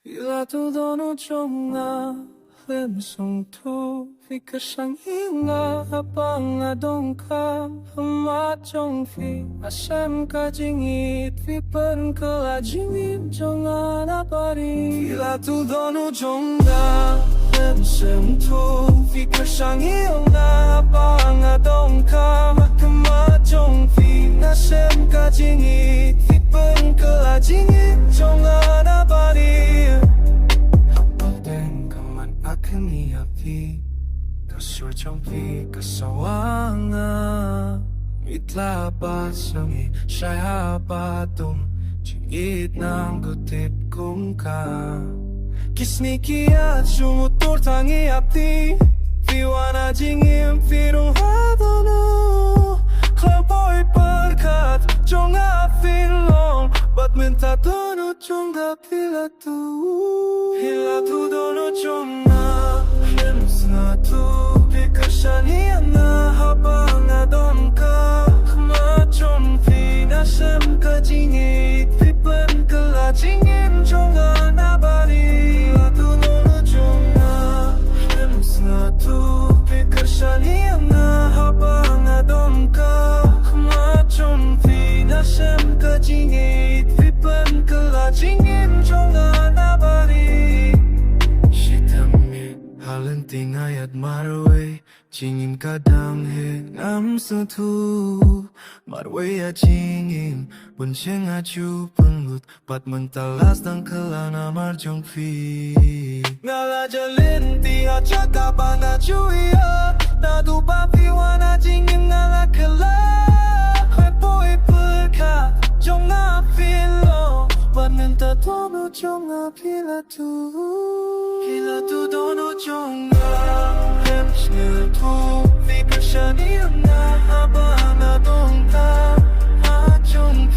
Bila todo no chonga lem song tu Fika sang hinga abang adongka Hama chong fi asam ka jingit Fi pen ke la jingit jonga na pari Bila todo no chonga lem song tu Fika sang hinga abang adongka Hama chong fi asam ka jingit Fi pen ke la jingit jonga na pari Kami api Kasur champi kasawanga Itla pa sangi Saya patung Jingit ng gutip kong ka Kisni kiat sumutur tangi api Fiwana jingim firung hadonu Klaboy perkat Jonga filong Bat minta dono jonga pilatu Hilatu dono jonga Satu pikashaniana habang adonka Kmachong finasem kajingit Pipen kelajingin jonga nabari Latu nono jonga Satu pikashaniana habang adonka Kmachong finasem kajingit Pipen kelajingin jonga nabari Halenting ayat marwe Jingin kadang he ngam sentu Marwe ya jingin Bunceng aju pengut Pat mentalas dan kelana marjong fi Ngala jalin tiha caka banga cuya Nadu papi wana jingin ngala kela Hepoi perka Jonga filo Pat minta tono jonga pila tu Hila tu dono jonga Hemsnya tu Fikir syaniana Abang adongka Hajong